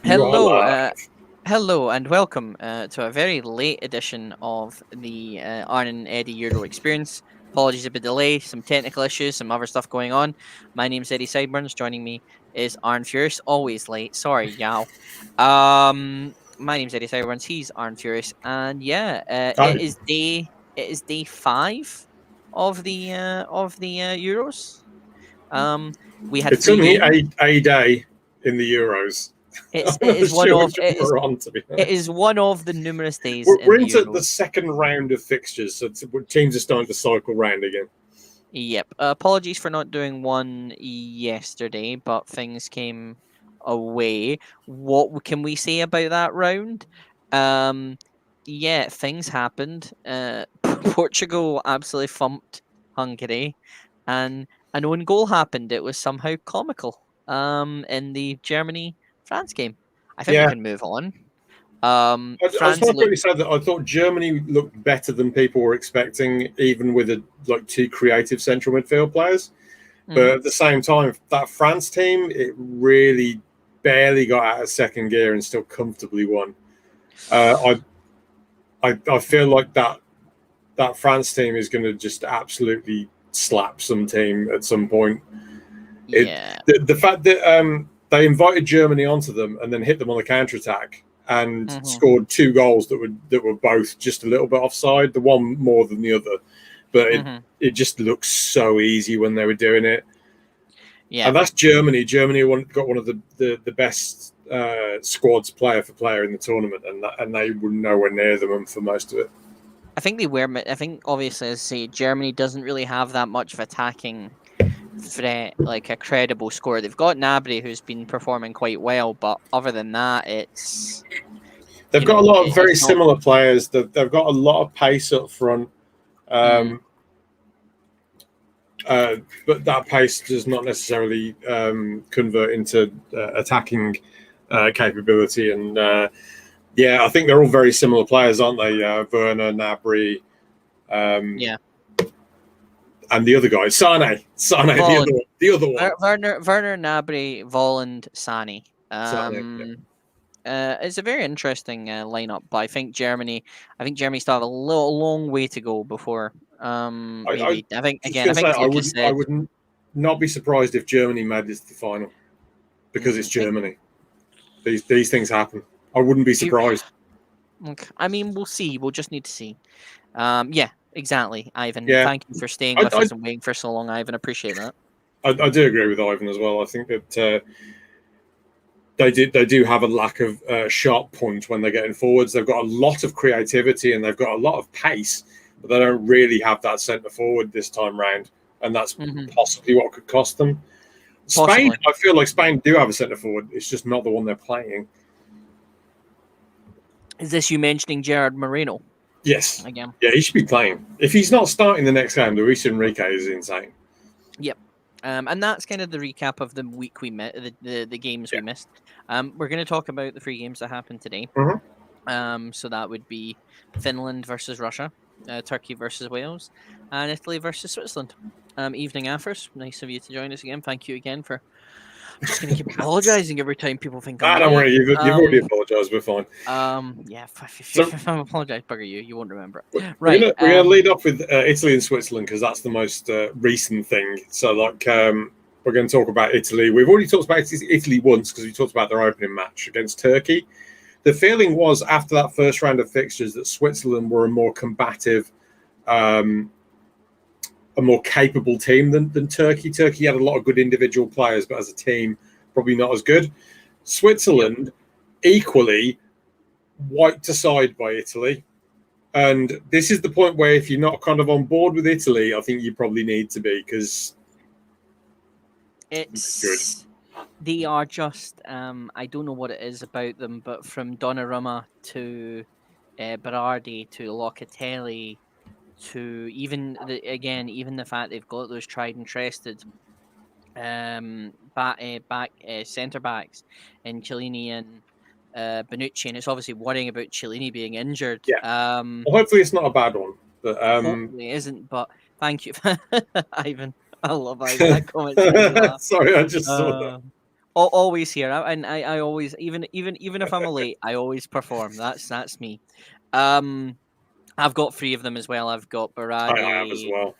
You are Hello, live. hello, and welcome to a very late edition of the Arn Eddie Euro Experience. Apologies about the delay, some technical issues, some other stuff going on. My name's Eddie Sideburns. Joining me is Arn Furious. Always late. Sorry, y'all. My name's Eddie Sideburns. He's Arn Furious, and yeah, Oh, it is day five of the Euros. Um, we had it's three only games. a day in the Euros. I'm It not is one sure of which one we're on, to be it is honest. one of the numerous days We're in the into the Euros. second round of fixtures, so teams are starting to cycle round again. Yep. Apologies for not doing one yesterday, but things came away. What can we say about that round? Um, yeah, things happened. Portugal absolutely thumped Hungary, and an own goal happened. It was somehow comical. In the Germany France game, I think we Yeah, can move on. I just France want to looked. quickly say that I thought Germany looked better than people were expecting, even with two creative central midfield players. But Mhm. at the same time, that France team, it really barely got out of second gear and still comfortably won. I feel like that France team is going to just absolutely slap some team at some point. It Yeah. the fact that they invited Germany onto them and then hit them on the counter attack and Mhm. scored two goals that were both just a little bit offside. The one more than the other, but Mhm. it just looks so easy when they were doing it. Yeah. And that's Germany. Germany got one of the best squads player for player in the tournament, and they were nowhere near them for most of it. I think they were. I think obviously, as I say, Germany doesn't really have that much of attacking threat, like a credible scorer. They've got Nabry, who's been performing quite well, but other than that, it's They've got a lot of very it's not. similar players. They've got a lot of pace up front, Mm, um, uh, but that pace does not necessarily convert into attacking capability. And yeah, I think they're all very similar players, aren't they? Werner, Nabry, um, yeah, and the other guy, Sane, Volland, the other one, Werner, Nabry, Volland, Sani. Sane. Yeah. It's a very interesting lineup, but I think Germany still have a little long way to go before. I Maybe I think just again, I going to say think like you I said, wouldn't not be surprised if Germany made this to the final because it's I think Germany. These things happen. I wouldn't be few. surprised. Okay. I mean, we'll see. We'll just need to see. Yeah, exactly, Ivan. Yeah, Thank you for staying I, with I us and waiting for so long, Ivan. Appreciate that. I do agree with Ivan as well. I think that they do have a lack of sharp point when they're getting forwards. They've got a lot of creativity and they've got a lot of pace, but they don't really have that centre forward this time round, and that's Hmm. possibly what could cost them. Spain, Possibly. I feel like Spain do have a centre forward. It's just not the one they're playing. Is this you mentioning Gerard Moreno Yes, again? yeah, he should be playing. If he's not starting the next game, Luis Enrique is insane. Yep. And that's kind of the recap of the week we met, the games Yeah. we missed. We're going to talk about the three games that happened today. Mhm. So that would be Finland versus Russia, Turkey versus Wales, and Italy versus Switzerland. Evening Affers, nice of you to join us again. Thank you again for. I'm just gonna keep apologizing every time people think I'm Don't late. worry, you've already apologised. We're fine. Yeah, So if I apologize, bugger you, you won't remember it. we're Right. gonna we're gonna lead off with Italy and Switzerland because that's the most recent thing. So we're going to talk about Italy. We've already talked about Italy once because we talked about their opening match against Turkey. The feeling was after that first round of fixtures that Switzerland were a more combative, um, a more capable team than Turkey. Turkey had a lot of good individual players, but as a team, probably not as good. Yep. Switzerland equally wiped aside by Italy. And this is the point where if you're not kind of on board with Italy, I think you probably need to be because they're good. It's they are just I don't know what it is about them, but from Donnarumma to Berardi to Locatelli to even the fact they've got those tried and trusted back centre backs in Cellini and Bonucci, and it's obviously worrying about Cellini being injured. Yeah. Well, hopefully it's not a bad one. But Hopefully it isn't, but thank you, Ivan. I love Ivan. That comment made me laugh. sorry, I just saw that. Uh, Always here, and I always even if I'm late, I always perform. That's me. I've got three of them as well. I've got I have as Berardi, well.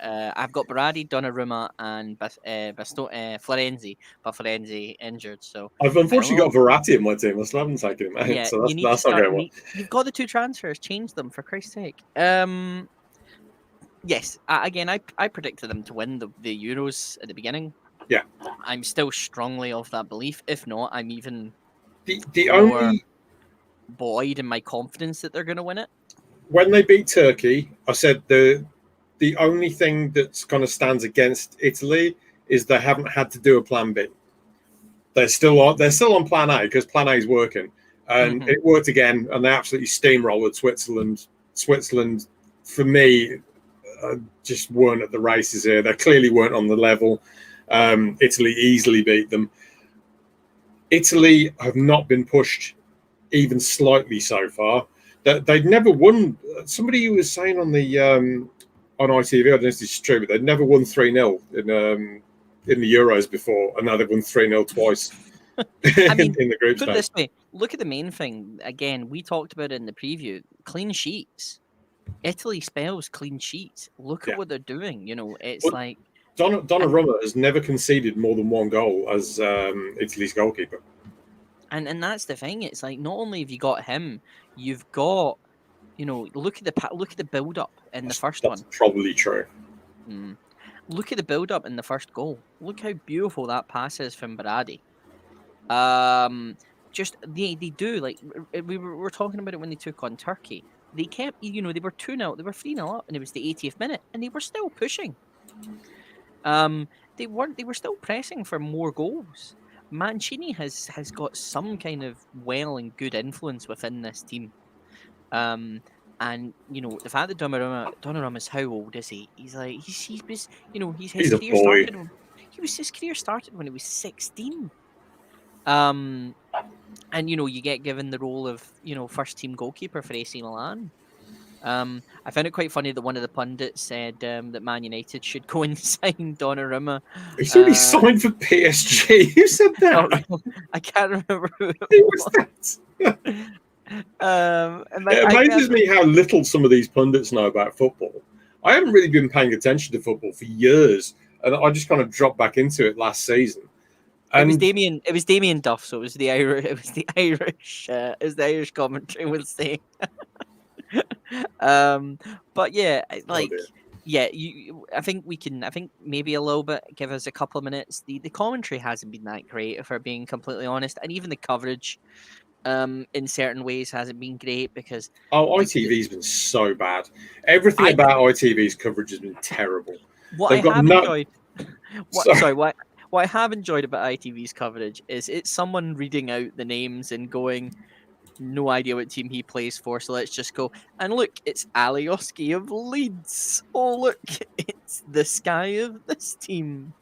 Donnarumma, and Florenzi, but Florenzi injured. So I've unfortunately got Verratti in my team. I still haven't taken him out, yeah, so you need to that's not start. going well. You've got the two transfers. Change them for Christ's sake. Yes. Again, I predicted them to win the Euros at the beginning. Yeah. I'm still strongly of that belief. If not, I'm even The more only buoyed in my confidence that they're going to win it. when they beat Turkey, I said the only thing that's kind of stands against Italy is they haven't had to do a plan B. They're still on plan A because plan A is working, and it worked again, and they absolutely steamrolled Switzerland. Switzerland, for me, just weren't at the races here. They clearly weren't on the level. Italy easily beat them. Italy have not been pushed even slightly so far. They'd never won. Somebody was saying on the on ITV, I don't know if this is true, but they'd never won 3-0 in the Euros before, and now they've won 3-0 twice. I mean, in the group put stage. it this way: look at the main thing. Again, we talked about it in the preview. Clean sheets. Italy spells clean sheets. Look at what they're doing. You know, it's like Donnarumma has never conceded more than one goal as Italy's goalkeeper. And that's the thing. It's like not only have you got him, you've got, you know, look at the build up in the first one. That's probably true. Look at the build up in the first goal. Look how beautiful that pass is from Berardi. Just they do, like we were talking about it when they took on Turkey. They kept, you know, they were 2-0, they were 3-0 up, and it was the 80th minute, and they were still pushing. They were still pressing for more goals. Mancini has got some kind of well and good influence within this team. And you know, the fact that Donnarumma's, how old is he? He's like he's you know, his career started his career started when he was 16. And you know, you get given the role of, you know, first team goalkeeper for AC Milan. I found it quite funny that one of the pundits said that Man United should go and sign Donnarumma. He's already signed for PSG. Who said that? I can't remember who it was. That? It amazes me how little some of these pundits know about football. I haven't really been paying attention to football for years, and I just kind of dropped back into it last season. And it was Damien Duff, so it was the Irish commentary would say. But yeah, like I think maybe a little bit, give us a couple of minutes. The commentary hasn't been that great, if we're being completely honest, and even the coverage in certain ways hasn't been great because ITV's been so bad. Everything about ITV's coverage has been terrible. What I have enjoyed about ITV's coverage is it's someone reading out the names and going, no idea what team he plays for, so let's just go. And look, it's Alioski of Leeds. Oh, look, it's this guy of this team.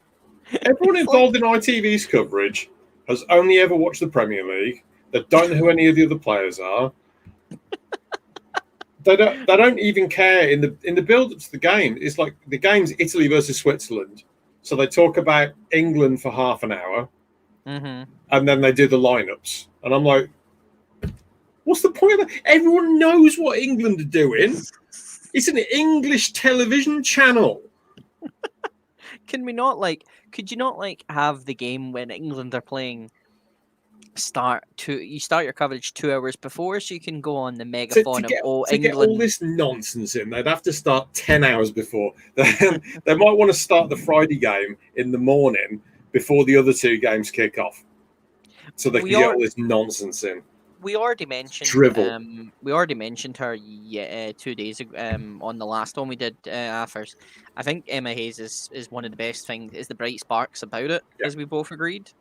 Everyone involved in ITV's coverage has only ever watched the Premier League. They don't know who any of the other players are. They don't even care in the build up to the game. It's like the game's Italy versus Switzerland, so they talk about England for half an hour, and then they do the lineups, and I'm like, what's the point of that? Everyone knows what England are doing. It's an English television channel. Could you not have the game when England are playing start your coverage 2 hours before, so you can go on the megaphone to get all this nonsense in? They'd have to start 10 hours before. They might want to start the Friday game in the morning before the other two games kick off, so they can get all this nonsense in. We already mentioned drivel. We already mentioned her 2 days ago on the last one we did first. I think Emma Hayes is one of the best things, is the bright sparks about it, as we both agreed.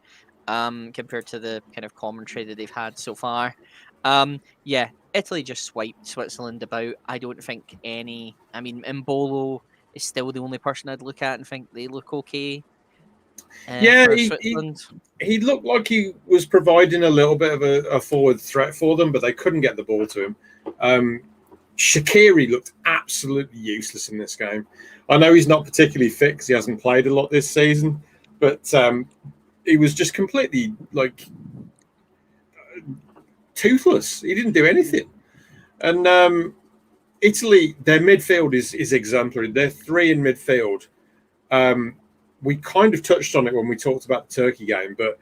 Compared to the kind of commentary that they've had so far. Italy just swiped Switzerland about. I don't think Mbolo is still the only person I'd look at and think they look okay. He looked like he was providing a little bit of a forward threat for them, but they couldn't get the ball to him. Shaqiri looked absolutely useless in this game. I know he's not particularly fit because he hasn't played a lot this season, but he was just completely like toothless. He didn't do anything. And Italy, their midfield is exemplary. They're three in midfield. We kind of touched on it when we talked about the Turkey game, but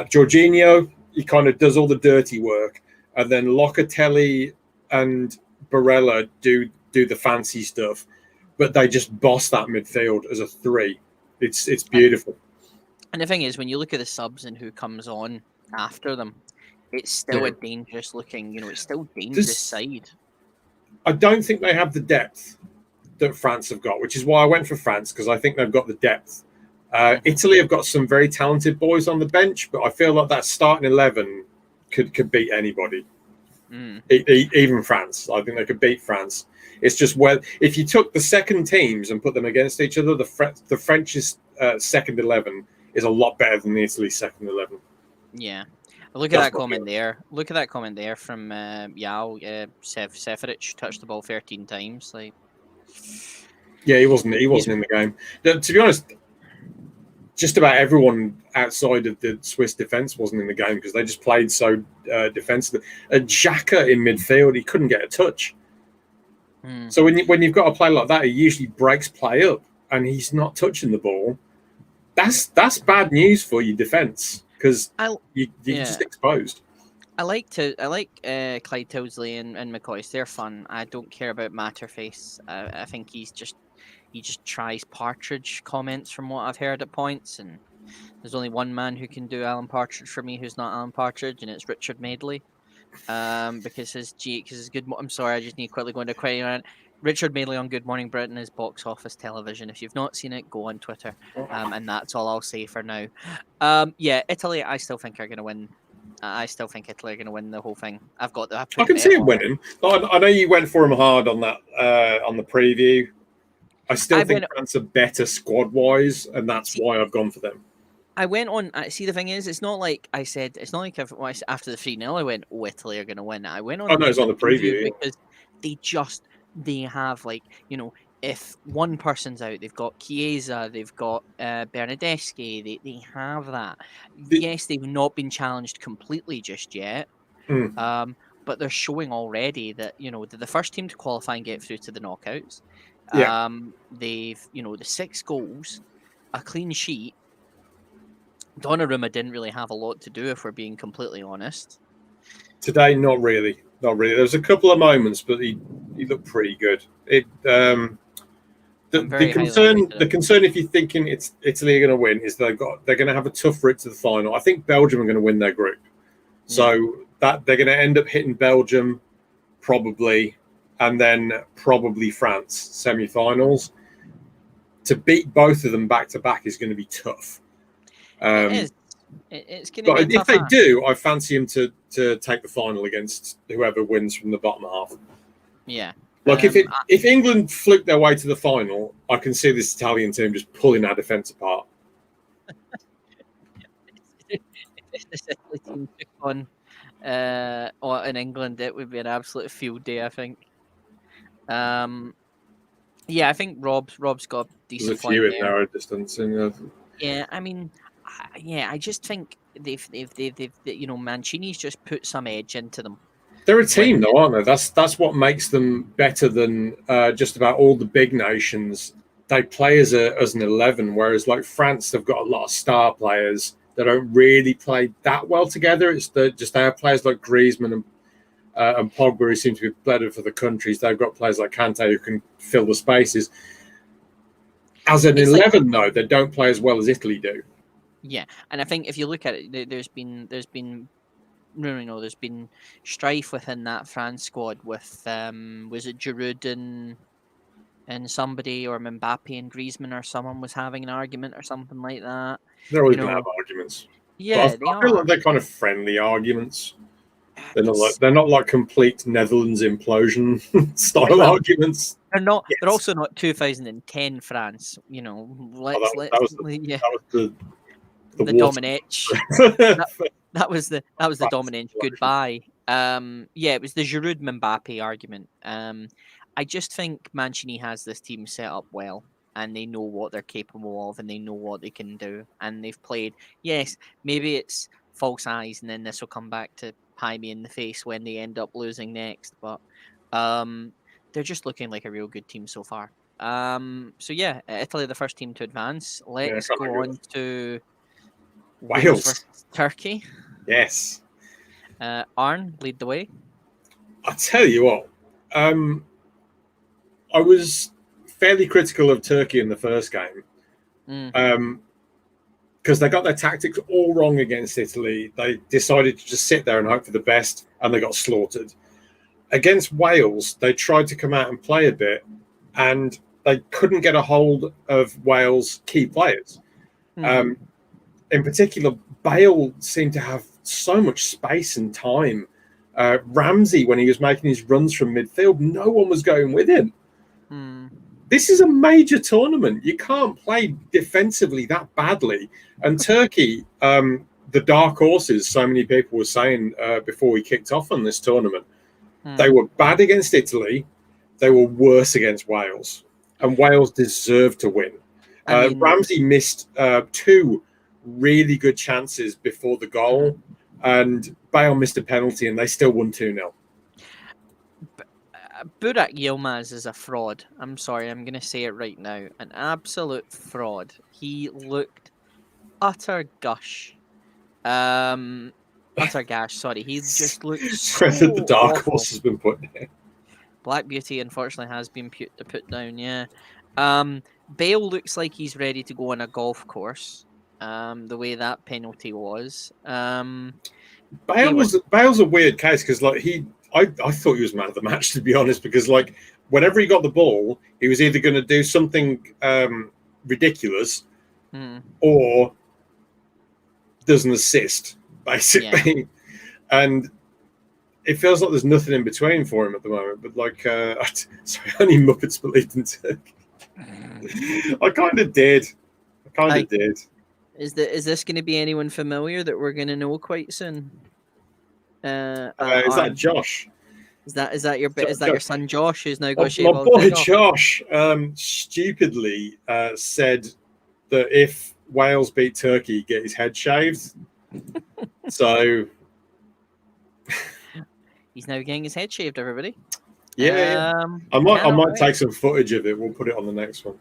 Jorginho, he kind of does all the dirty work, and then Locatelli and Barella do the fancy stuff, but they just boss that midfield as a three. It's beautiful. And the thing is, when you look at the subs and who comes on after them, it's still a dangerous looking, it's still dangerous side. I don't think they have the depth that France have got, which is why I went for France, because I think they've got the depth. Italy have got some very talented boys on the bench, but I feel like that starting 11 could beat anybody. Even France. I think they could beat France. It's just if you took the second teams and put them against each other, the French's second 11 is a lot better than the Italy's second 11. Yeah. Look at that comment there. Look at that comment there from Yao. Seferich touched the ball 13 times. Like, yeah, he wasn't in the game. To be honest, just about everyone outside of the Swiss defence wasn't in the game because they just played so defensively. Xhaka in midfield, he couldn't get a touch. So when you've got a play like that, he usually breaks play up and he's not touching the ball. That's bad news for your defence because you're just exposed. I like Clyde Tilsley and McCoy. They're fun. I don't care about Matterface. I think he just tries partridge comments from what I've heard at points, and there's only one man who can do Alan Partridge for me who's not Alan Partridge, and it's Richard Madeley. Because his good. I'm sorry, I just need to quickly go into query on it. Richard Madeley on Good Morning Britain is box office television. If you've not seen it, go on Twitter. And that's all I'll say for now. Italy, I still think are going to win. I still think Italy are going to win the whole thing. I can see it winning. I know you went for them hard on that on the preview. I still think France are better squad-wise, and that's why I've gone for them. I went on. See, the thing is, it's not like I said. It's not like after the 3-0, I went, "Oh, Italy are going to win." I went on. Oh no, it's on the preview because they have if one person's out, they've got Chiesa, they've got Bernadeschi. They have that. Yes, they've not been challenged completely just yet. But they're showing already that they're the first team to qualify and get through to the knockouts. Yeah. They've the 6 goals, a clean sheet. Donnarumma didn't really have a lot to do, if we're being completely honest. Today, not really. There's a couple of moments, but he looked pretty good. The concern, if you're thinking it's Italy are going to win, is they're going to have a tough route to the final. I think Belgium are going to win their group, so that they're going to end up hitting Belgium probably, and then probably France semi-finals. To beat both of them back to back is going to be tough. It's going to be if they do, I fancy him to take the final against whoever wins from the bottom half. Yeah. Like if England fluke their way to the final, I can see this Italian team just pulling our defence apart. If this Italy team took on in England, it would be an absolute field day, I think. I think Rob's got a decent point there. There's a few in narrow distancing. Yeah, I mean, I just think they've Mancini's just put some edge into them. They're a team, though, aren't they? That's what makes them better than just about all the big nations. They play as an 11, whereas like France, they've got a lot of star players that don't really play that well together. It's they have players like Griezmann and Pogba who seem to be better for the countries. They've got players like Kante who can fill the spaces. As an 11, though, they don't play as well as Italy do. Yeah, and I think if you look at it, there's been strife within that France squad with was it Giroud and somebody, or Mbappe and Griezmann, or someone was having an argument or something like that. They're always going to have arguments. Yeah, I feel like they're kind of friendly arguments. They're not like complete Netherlands implosion style arguments. They're not. Yes. They're also not 2010 France. That was the Domenech. that was the Domenech goodbye. It was the Giroud Mbappe argument. I just think Mancini has this team set up well, and they know what they're capable of, and they know what they can do, and they've played. Yes, maybe it's false eyes, and then this will come back to pie me in the face when they end up losing next. But they're just looking like a real good team so far. So yeah, Italy the first team to advance. Let's go on to Wales Wales. versus Turkey. Yes. Arn, lead the way. I tell you what, I was fairly critical of Turkey in the first game. Because they got their tactics all wrong against Italy. They decided to just sit there and hope for the best, and they got slaughtered. Against Wales, they tried to come out and play a bit, and they couldn't get a hold of Wales' key players. In particular, Bale seemed to have so much space and time. Ramsey, when he was making his runs from midfield, no one was going with him. This is a major tournament. You can't play defensively that badly. And Turkey, the dark horses, so many people were saying before we kicked off on this tournament, they were bad against Italy. They were worse against Wales. And Wales deserved to win. Ramsey missed 2 really good chances before the goal. And Bale missed a penalty, and they still won 2-0. Burak Yilmaz is a fraud. I'm sorry, I'm going to say it right now. An absolute fraud. He looked utter gush. Utter gash, sorry. He just looked so the dark awful. horse has been put down. Black Beauty, unfortunately, has been put down, yeah. Bale looks like he's ready to go on a golf course. The way that penalty was. Bale's a weird case because I thought he was man of the match, to be honest, because whenever he got the ball, he was either going to do something ridiculous or does an assist, basically. Yeah. And it feels like there's nothing in between for him at the moment. But sorry, only Muppets believed in Turkey. I kind of did. Is this going to be anyone familiar that we're going to know quite soon? Is that Josh? Is that your son Josh who's now got my shave all boy Josh stupidly said that if Wales beat Turkey, get his head shaved. So he's now getting his head shaved, everybody. Yeah, I might take some footage of it. We'll put it on the next one.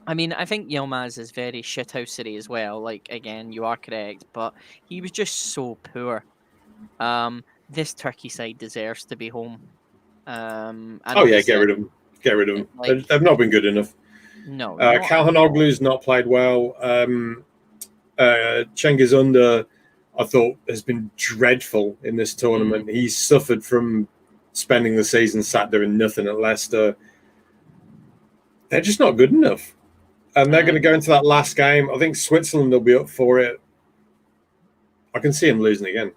I mean, I think Yilmaz is very shithousery as well. Again, you are correct, but he was just so poor. This Turkey side deserves to be home. Get rid of them. Get rid of them. They've not been good enough. No. Kalhanoglu's not played well. Cengiz Under, I thought, has been dreadful in this tournament. He's suffered from spending the season sat doing nothing at Leicester. They're just not good enough. And they're going to go into that last game. I think Switzerland will be up for it. I can see them losing again.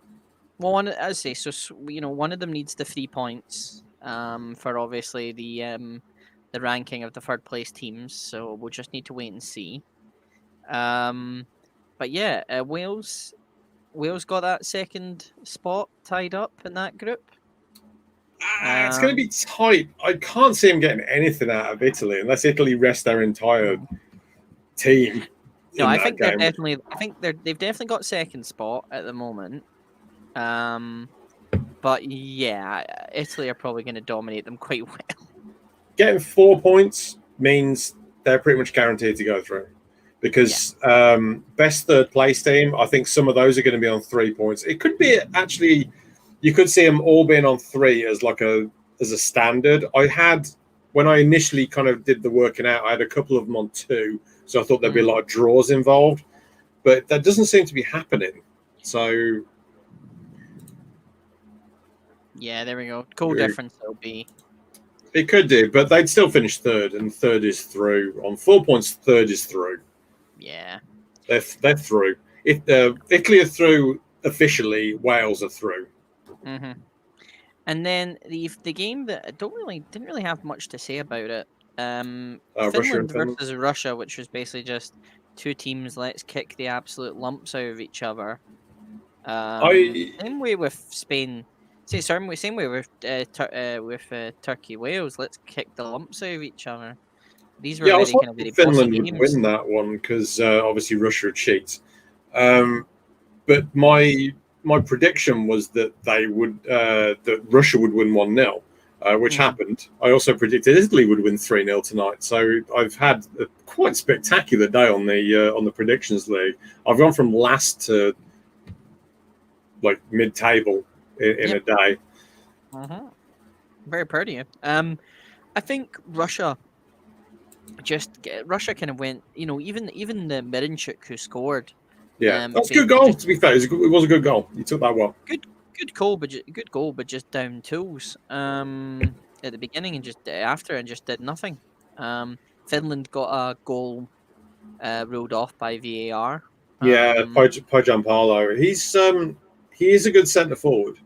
Well, one of them needs the 3 points for obviously the ranking of the third place teams. So we'll just need to wait and see. But yeah, Wales got that second spot tied up in that group. It's going to be tight. I can't see them getting anything out of Italy unless Italy rest their entire team. No, I think they've definitely got second spot at the moment. But yeah, Italy are probably going to dominate them quite well. Getting 4 points means they're pretty much guaranteed to go through. Because best third place team, I think some of those are going to be on 3 points. It could be actually, you could see them all being on 3 as a standard. When I initially kind of did the working out, I had a couple of them on 2, so I thought there'd be a lot of draws involved, but that doesn't seem to be happening. So yeah, there we go. Goal difference will be. It could do, but they'd still finish third, and third is through. On 4 points, third is through. Yeah. They're through. If Italy are through officially, Wales are through. Mm-hmm. And then the game that didn't really have much to say about it. Finland versus Russia, which was basically just 2 teams. Let's kick the absolute lumps out of each other. Same way with Spain. Same way with Turkey Wales. Let's kick the lumps out of each other. These were Yeah, I was very kind of hoping very bossy Finland would games. win that one because obviously Russia cheats. But my prediction was that they would that Russia would win 1-0, which happened. I also predicted Italy would win 3-0 tonight. So I've had a quite spectacular day on the predictions league. I've gone from last to like mid-table in a day. Very proud of you. I think Russia kind of went. Even the Mirinchuk who scored. Yeah, that's a good goal. To be fair, it was a good goal. You took that well. Good goal, but just down tools. At the beginning and just after and just did nothing. Finland got a goal ruled off by VAR. Yeah, Pojampalo. He is a good centre forward.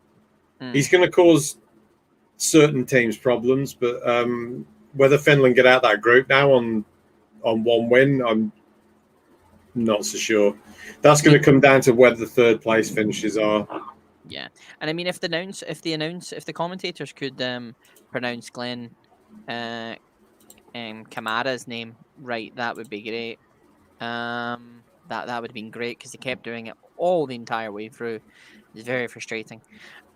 He's going to cause certain teams problems, but whether Finland get out that group now on one win, I'm not so sure. That's going to come down to whether the third place finishes are. Yeah, and I mean, if the commentators could pronounce Glenn Kamara's name right, that would be great. That would have been great because they kept doing it all the entire way through. It's very frustrating.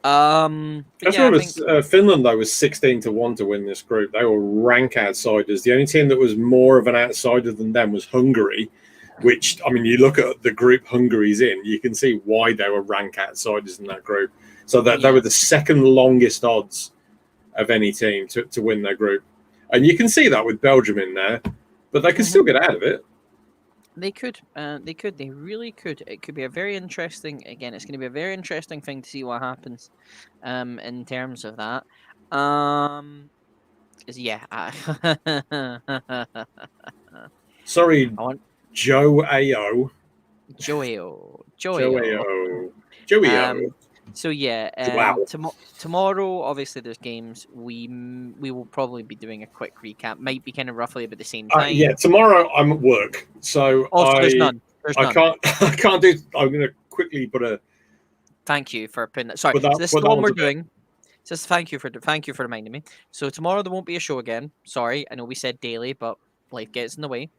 I think Finland though was 16-1 to win this group. They were rank outsiders. The only team that was more of an outsider than them was Hungary, which, I mean, you look at the group Hungary's in, you can see why they were rank outsiders in that group. So that they were the second longest odds of any team to win their group. And you can see that with Belgium in there, but they could still get out of it. They could. They really could. It could be a very interesting. Again, it's going to be a very interesting thing to see what happens, in terms of that. Sorry, Joe Ao. So tomorrow, obviously, there's games. We will probably be doing a quick recap. Might be kind of roughly about the same time. Yeah, tomorrow I'm at work, so there's none. I can't do. I'm going to quickly put a. Thank you for putting that. Sorry, so this is the one we're doing. Just thank you for reminding me. So tomorrow there won't be a show again. Sorry, I know we said daily, but life gets in the way.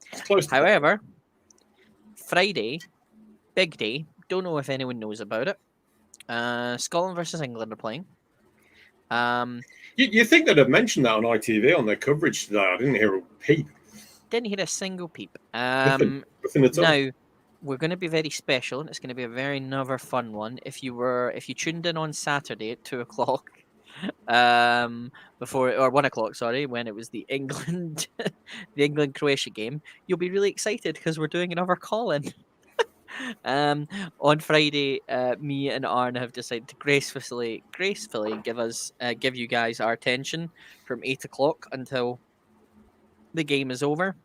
However, Friday, big day. Don't know if anyone knows about it. Scotland versus England are playing. You think they'd have mentioned that on ITV on their coverage today? I didn't hear a peep. Didn't hear a single peep. Nothing at all. Now we're going to be very special, and it's going to be a very another fun one. If you tuned in on Saturday at 2:00, or 1:00, sorry, when it was the England Croatia game, you'll be really excited because we're doing another call-in. On Friday, me and Arn have decided to gracefully give you guys our attention from 8:00 until the game is over.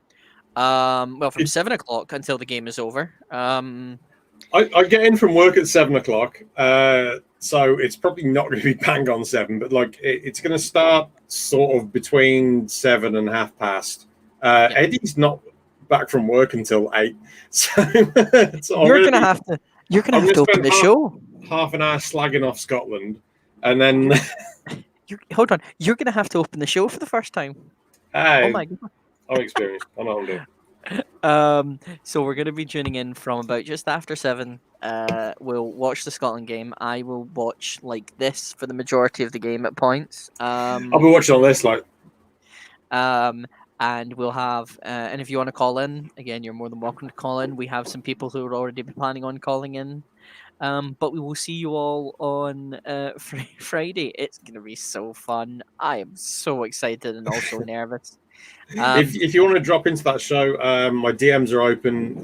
From 7:00 until the game is over. I get in from work at 7:00, so it's probably not going to be bang on 7, but like it's going to start sort of between 7 and 8:30. Eddie's not back from work until 8, so you're gonna have to open the show. Half an hour slagging off Scotland, and then hold on. You're gonna have to open the show for the first time. Hey, oh my God. I'm experienced. I know what I'm doing. So we're gonna be tuning in from about just after 7. We'll watch the Scotland game. I will watch like this for the majority of the game at points. I'll be watching on this like. And we'll have, and if you want to call in, again, you're more than welcome to call in. We have some people who are already planning on calling in. But we will see you all on Friday. It's going to be so fun. I am so excited and also nervous. If you want to drop into that show, my DMs are open.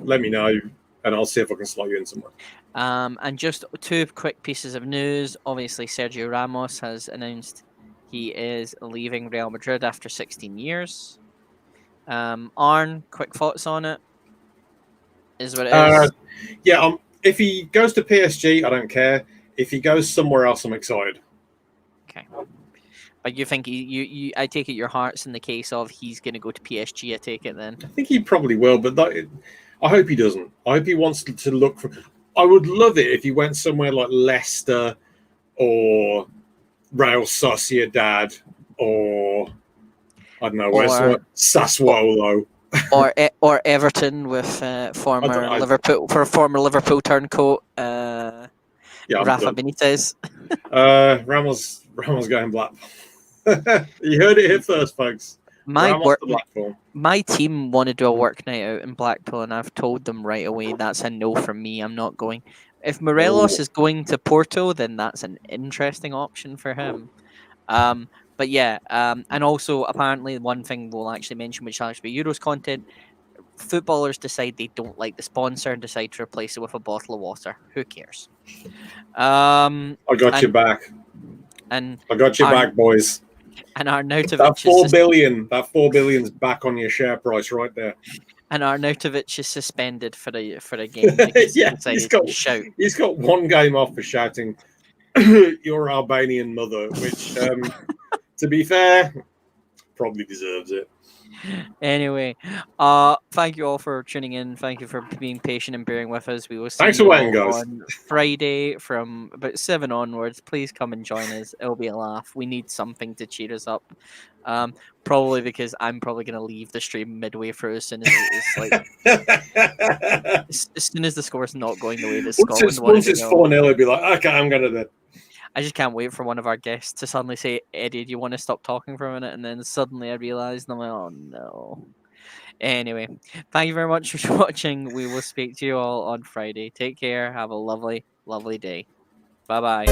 Let me know, and I'll see if I can slot you in somewhere. And just 2 quick pieces of news. Obviously, Sergio Ramos has announced he is leaving Real Madrid after 16 years. Arn, quick thoughts on it? Is what it is. Yeah, if he goes to PSG, I don't care. If he goes somewhere else, I'm excited. Okay. But you think I take it your heart's in the case of he's going to go to PSG, I take it then? I think he probably will, but I hope he doesn't. I hope he wants to look for... I would love it if he went somewhere like Leicester or... Real Sociedad or I don't know where's Sassuolo. or Everton with former Liverpool turncoat I'm Rafa done. Benitez. Ramos going Blackpool. You heard it here first, folks. My team want to do a work night out in Blackpool, and I've told them right away that's a no from me. I'm not going. If Morelos is going to Porto, then that's an interesting option for him. But yeah, and also apparently one thing we'll actually mention, which will actually be Euros content. Footballers decide they don't like the sponsor and decide to replace it with a bottle of water. Who cares? I got your back. And I got your back, boys. And Arnautovic that 4 billion's back on your share price right there. And Arnautovic is suspended for a game. Yeah, he's got one game off for shouting your Albanian mother, which to be fair, probably deserves it. Anyway, thank you all for tuning in. Thank you for being patient and bearing with us. We will see you on Friday from about 7 onwards. Please come and join us. It'll be a laugh. We need something to cheer us up. Probably because I'm probably going to leave the stream midway through as soon as it's like as soon as the score's not going the way that Scotland wanted. Once it's 4-0, it'll be like, okay, I'm going to do it. I just can't wait for one of our guests to suddenly say, Eddie, do you want to stop talking for a minute? And then suddenly I realised, I'm like, oh no. Anyway, thank you very much for watching. We will speak to you all on Friday. Take care. Have a lovely, lovely day. Bye-bye.